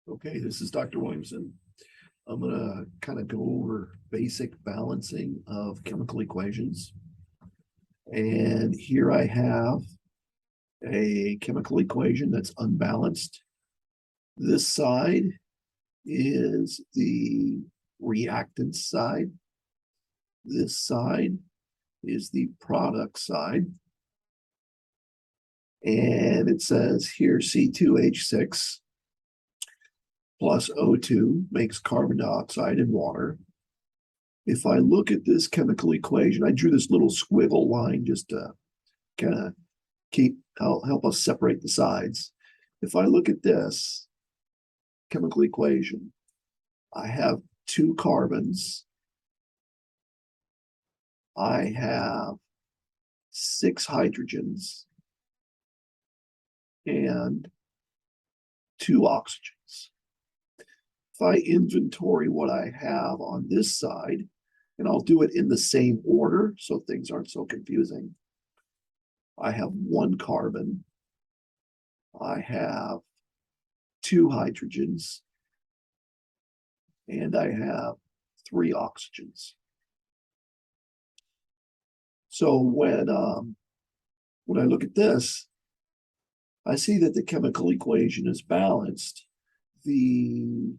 Okay, this is Dr. Williamson. I'm going to kind of go over basic balancing of chemical equations. And here I have a chemical equation that's unbalanced. This side is the reactant side. This side is the product side. And it says here C2H6 plus O2 makes carbon dioxide and water. If I look at this chemical equation, I drew this little squiggle line just to kind of help us separate the sides. If I look at this chemical equation, I have two carbons. I have six hydrogens and two oxygens. If I inventory what I have on this side, and I'll do it in the same order so things aren't so confusing. I have one carbon. I have two hydrogens. And I have three oxygens. So when I look at this, I see that the chemical equation is balanced. The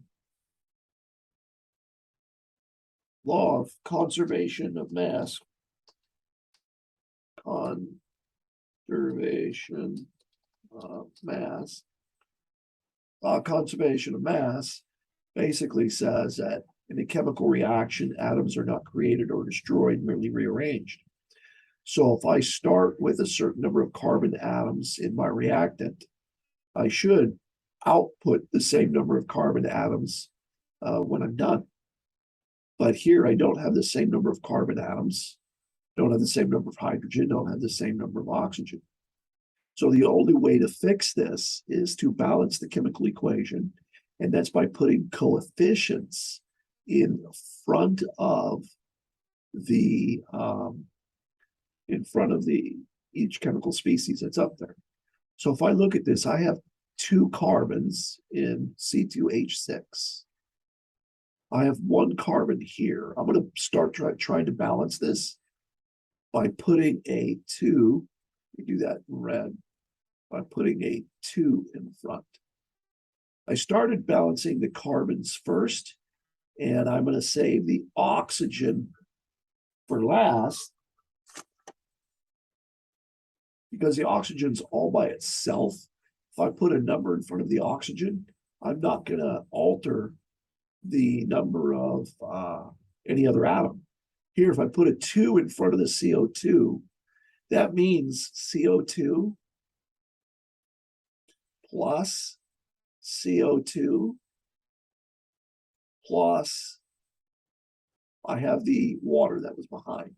law of conservation of mass, conservation of mass basically says that in a chemical reaction, atoms are not created or destroyed, merely rearranged. So if I start with a certain number of carbon atoms in my reactant, I should output the same number of carbon atoms when I'm done. But here I don't have the same number of carbon atoms, don't have the same number of hydrogen, don't have the same number of oxygen. So the only way to fix this is to balance the chemical equation, and that's by putting coefficients in front of the each chemical species that's up there. So if I look at this, I have two carbons in C2H6. I have one carbon here. I'm going to start trying to balance this by putting a 2, we do that in red, by putting a 2 in front. I started balancing the carbons first, and I'm going to save the oxygen for last because the oxygen's all by itself. If I put a number in front of the oxygen, I'm not going to alter the number of any other atom. Here, if I put a 2 in front of the CO2, that means CO2 plus CO2 plus I have the water that was behind.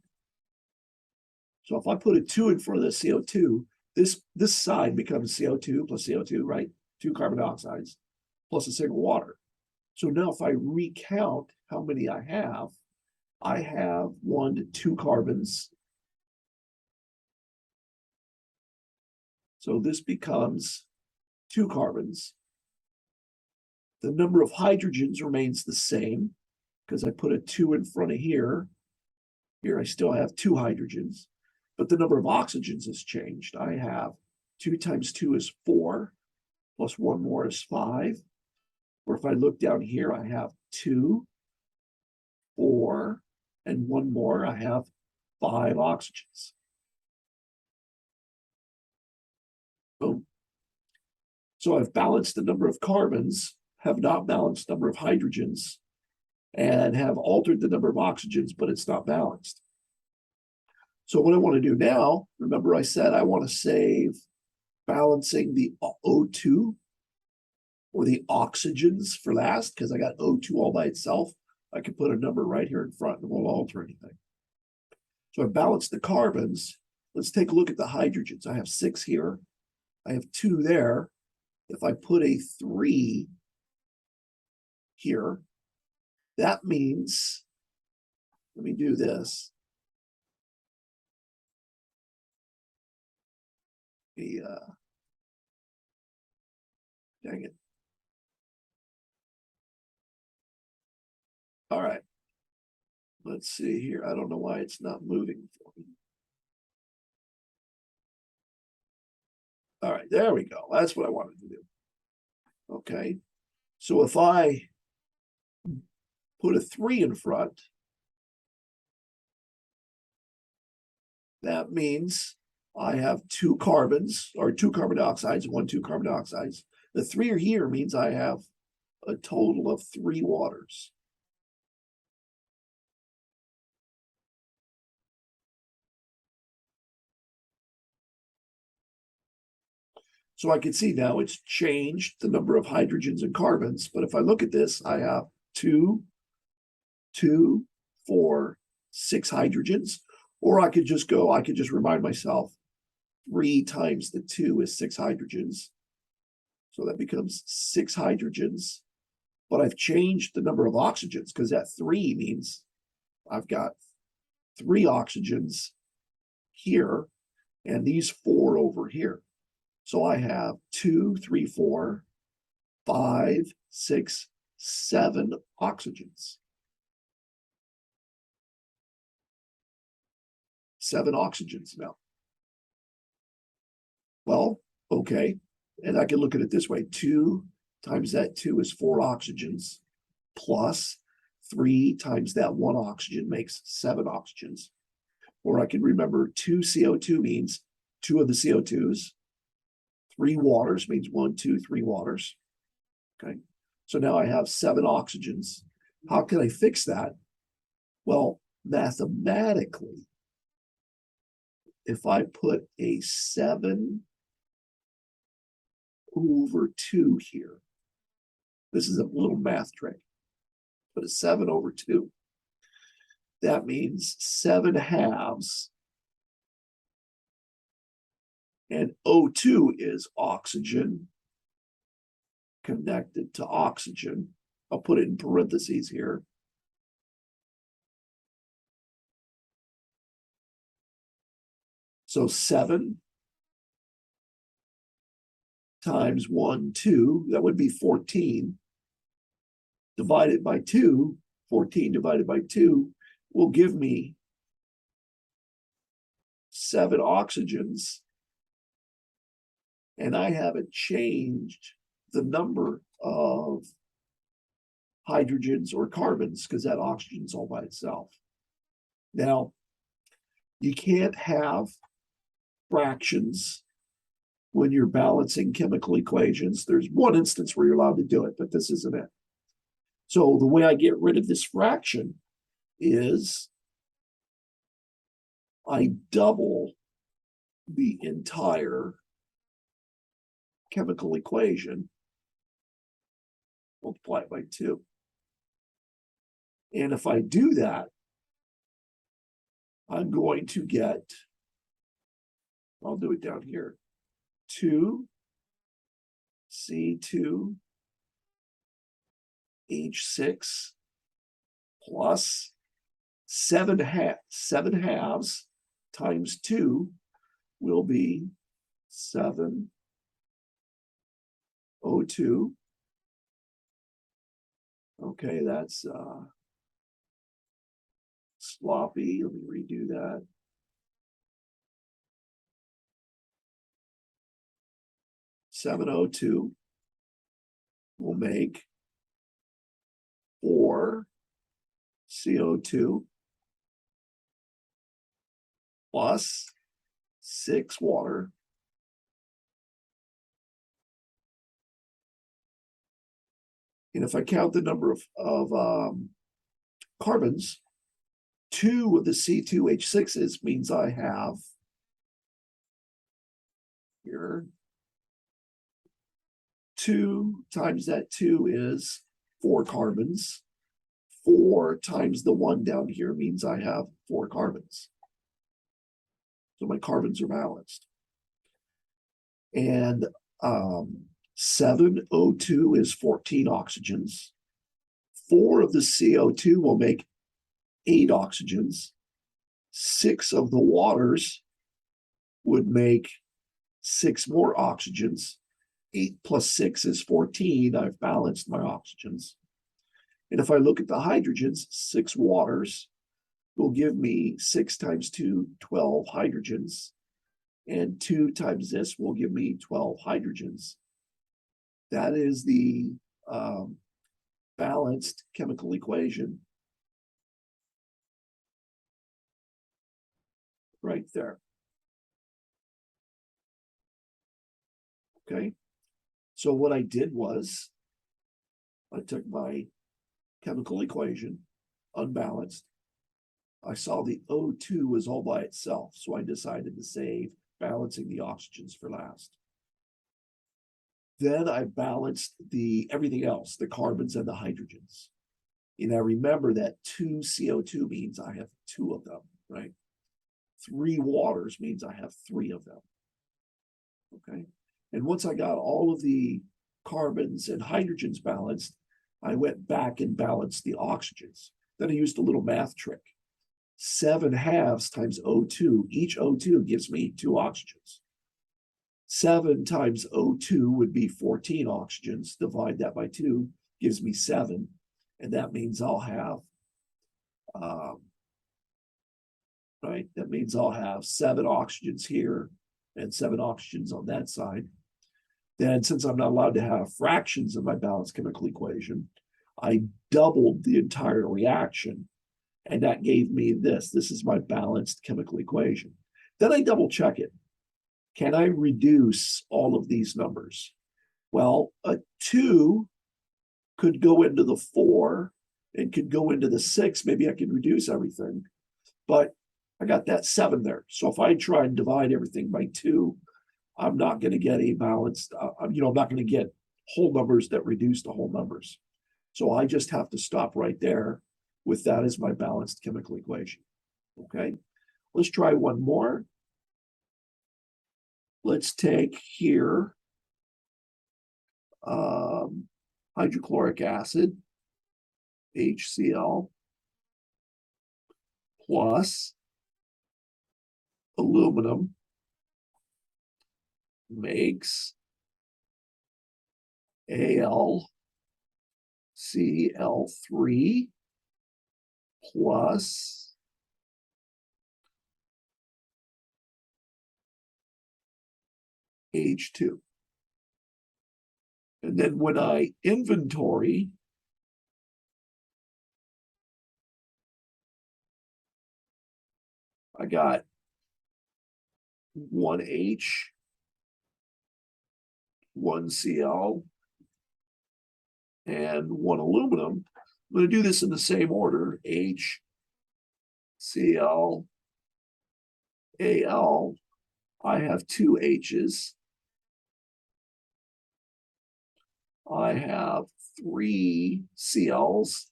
So if I put a 2 in front of the CO2, this side becomes CO2 plus CO2, right? Two carbon dioxides plus a single water. So now if I recount how many I have 1 to 2 carbons. So this becomes 2 carbons. The number of hydrogens remains the same because I put a 2 in front of here. Here I still have 2 hydrogens, but the number of oxygens has changed. I have 2 times 2 is 4, plus 1 more is 5. Or if I look down here, I have 2, 4, and 1 more, I have 5 oxygens. Boom. So I've balanced the number of carbons, have not balanced the number of hydrogens, and have altered the number of oxygens, but it's not balanced. So what I want to do now, remember I said I want to save balancing the O2 or the oxygens for last because I got O2 all by itself. I can put a number right here in front and it won't alter anything. So I balanced the carbons. Let's take a look at the hydrogens. I have 6 here. I have 2 there. If I put a 3 here, that means, let me do this. Dang it. All right. Let's see here. I don't know why it's not moving for me. All right, there we go. That's what I wanted to do. Okay. So if I put a 3 in front, that means I have 2 carbons or 2 carbon dioxides, 1, 2 carbon dioxides. The 3 here means I have a total of 3 waters. So I can see now it's changed the number of hydrogens and carbons. But if I look at this, I have 2, 2, 4, 6 hydrogens. Or I could just remind myself 3 times the 2 is 6 hydrogens. So that becomes 6 hydrogens. But I've changed the number of oxygens because that 3 means I've got 3 oxygens here and these 4 over here. So I have 2, 3, 4, 5, 6, 7 oxygens. 7 oxygens now. Well, okay. And I can look at it this way. 2 times that 2 is 4 oxygens plus 3 times that 1 oxygen makes 7 oxygens. Or I can remember 2 CO2 means 2 of the CO2s. 3 waters means 1, 2, 3 waters. Okay. So now I have 7 oxygens. How can I fix that? Well, mathematically, if I put a 7 over 2 here, this is a little math trick, but a 7 over 2, that means 7 halves. And O2 is oxygen connected to oxygen. I'll put it in parentheses here. So 7 times 1, 2, that would be 14. Divided by 2, 14 divided by 2 will give me 7 oxygens. And I haven't changed the number of hydrogens or carbons because that oxygen's all by itself. Now, you can't have fractions when you're balancing chemical equations. There's one instance where you're allowed to do it, but this isn't it. So the way I get rid of this fraction is I double the entire chemical equation, multiply it by 2. And if I do that, I'm going to get, I'll do it down here, 2 C2 H6 plus 7 halves times 2 will be 7 O2. Okay, that's sloppy. Let me redo that. (7O2) will make 4 CO2 plus 6 water and if I count the number of carbons, 2 of the C2H6s means I have here 2 times that 2 is 4 carbons. 4 times the 1 down here means I have 4 carbons. So my carbons are balanced. And 7O2 is 14 oxygens. 4 of the CO2 will make 8 oxygens. 6 of the waters would make 6 more oxygens. 8 plus 6 is 14. I've balanced my oxygens. And if I look at the hydrogens, 6 waters will give me 6 times 2, 12 hydrogens. And 2 times this will give me 12 hydrogens. That is the balanced chemical equation right there. Okay, so what I did was I took my chemical equation, unbalanced. I saw the O2 was all by itself, so I decided to save balancing the oxygens for last. Then I balanced everything else, the carbons and the hydrogens. And I remember that 2 CO2 means I have 2 of them, right? 3 waters means I have 3 of them. Okay. And once I got all of the carbons and hydrogens balanced, I went back and balanced the oxygens. Then I used a little math trick. 7 halves times O2, each O2 gives me 2 oxygens. 7 times O2 would be 14 oxygens. Divide that by 2 gives me 7. And that means I'll have, right? That means I'll have 7 oxygens here and 7 oxygens on that side. Then, since I'm not allowed to have fractions in my balanced chemical equation, I doubled the entire reaction. And that gave me this. This is my balanced chemical equation. Then I double check it. Can I reduce all of these numbers? Well, a 2 could go into the 4 and could go into the 6. Maybe I could reduce everything. But I got that 7 there. So if I try and divide everything by 2, I'm not going to get a balanced, I'm not going to get whole numbers that reduce to whole numbers. So I just have to stop right there with that as my balanced chemical equation. Okay, let's try one more. Let's take here hydrochloric acid, HCl, plus aluminum makes AlCl3 plus H2. And then when I inventory, I got 1H, 1Cl, and 1 aluminum. I'm going to do this in the same order. H, Cl, Al. I have 2 H's. I have 3 Cl's.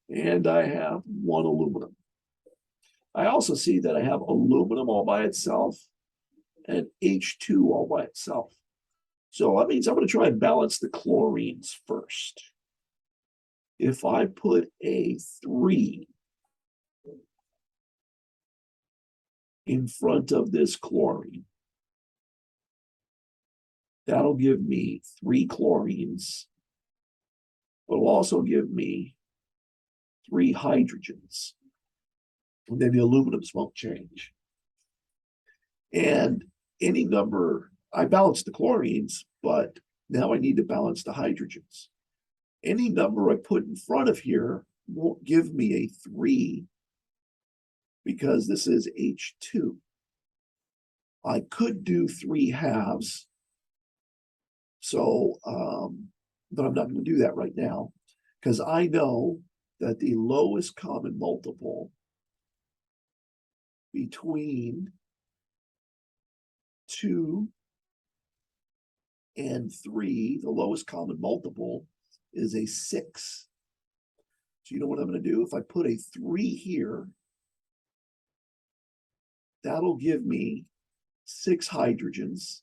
And I have 1 aluminum. I also see that I have aluminum all by itself and H2 all by itself. So that means I'm going to try and balance the chlorines first. If I put a 3 in front of this chlorine, that'll give me 3 chlorines, but it'll also give me 3 hydrogens. And then the aluminums won't change. And any number, I balanced the chlorines, but now I need to balance the hydrogens. Any number I put in front of here won't give me a 3 because this is H2. I could do 3 halves. So, but I'm not going to do that right now because I know that the lowest common multiple between 2 and 3, the lowest common multiple is a 6. So you know what I'm going to do? If I put a 3 here, that'll give me 6 hydrogens.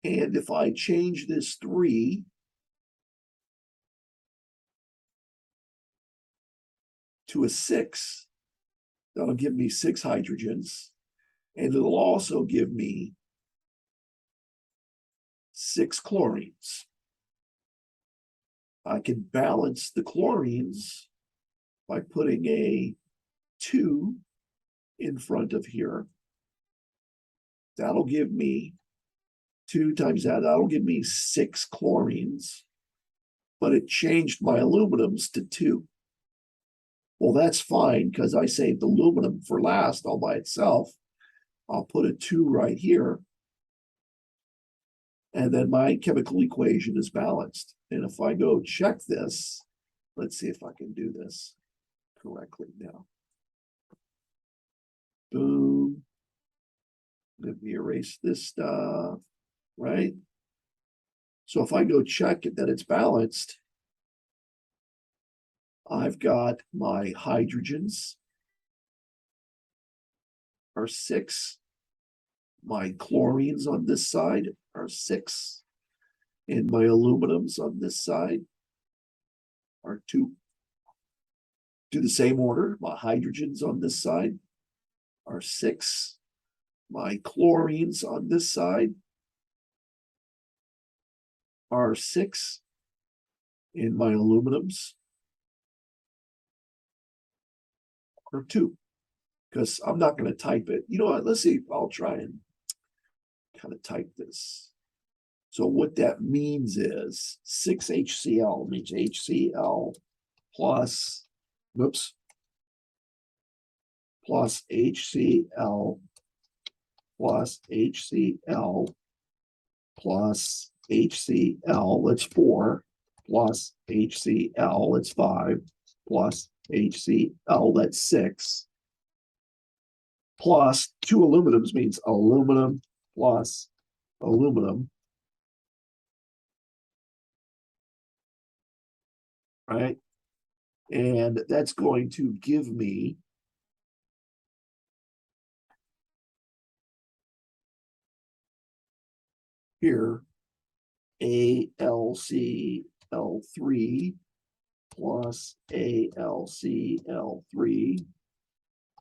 And if I change this 3 to a 6, that'll give me 6 hydrogens. And it'll also give me 6 chlorines. I can balance the chlorines by putting a 2 in front of here. That'll give me 2 times that, that'll give me 6 chlorines, but it changed my aluminums to 2. Well, that's fine because I saved aluminum for last all by itself. I'll put a 2 right here. And then my chemical equation is balanced. And if I go check this, let's see if I can do this correctly now. Boom. Let me erase this stuff, right? So if I go check it that it's balanced, I've got my hydrogens are 6. My chlorines on this side are 6. And my aluminums on this side are 2. Do the same order. My hydrogens on this side are 6. My chlorines on this side are 6. And my aluminums are 2. Because I'm not going to type it. You know what? Let's see. I'll try and kind of type this. So what that means is 6HCl means HCl plus, whoops, plus HCl plus HCl plus HCl, that's 4, plus HCl, that's 5, plus HCl, that's 6, plus 2 aluminums means aluminum plus aluminum, right? And that's going to give me here AlCl3 plus AlCl3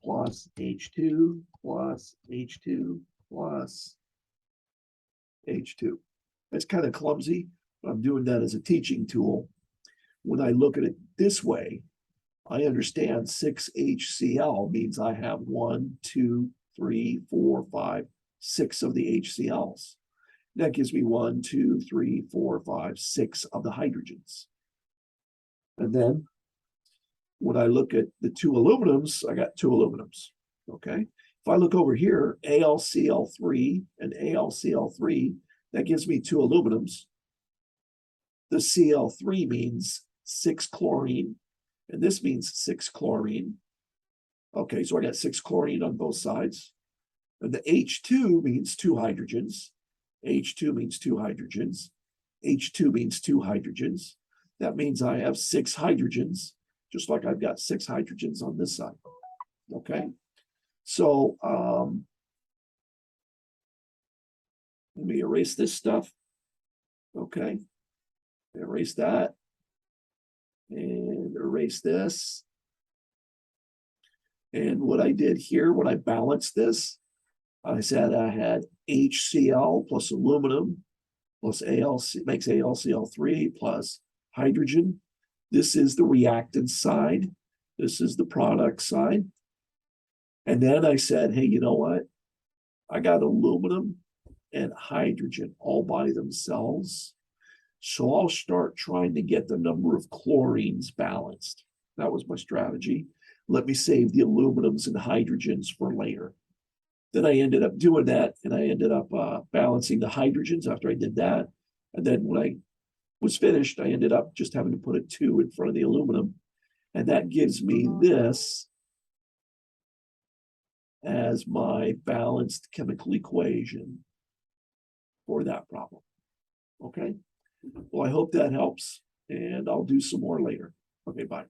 plus H2 plus H2 plus H2. That's kind of clumsy, but I'm doing that as a teaching tool. When I look at it this way, I understand 6HCl means I have 1, 2, 3, 4, 5, 6 of the HCl's. That gives me 1, 2, 3, 4, 5, 6 of the hydrogens. And then when I look at the 2 aluminums, I got 2 aluminums, okay? If I look over here, AlCl3 and AlCl3, that gives me 2 aluminums. The Cl3 means 6 chlorine, and this means 6 chlorine. Okay, so I got 6 chlorine on both sides. And the H2 means 2 hydrogens. H2 means 2 hydrogens. H2 means 2 hydrogens. That means I have 6 hydrogens, just like I've got 6 hydrogens on this side. Okay, so let me erase this stuff. Okay, erase that and erase this. And what I did here, when I balanced this, I said I had HCl plus aluminum plus AlC makes AlCl3 plus hydrogen. This is the reactant side. This is the product side. And then I said, hey, you know what? I got aluminum and hydrogen all by themselves. So I'll start trying to get the number of chlorines balanced. That was my strategy. Let me save the aluminums and hydrogens for later. Then I ended up doing that, and I ended up balancing the hydrogens after I did that. And then when I was finished, I ended up just having to put a 2 in front of the aluminum. And that gives me this as my balanced chemical equation for that problem. Okay. Well, I hope that helps, and I'll do some more later. Okay, bye.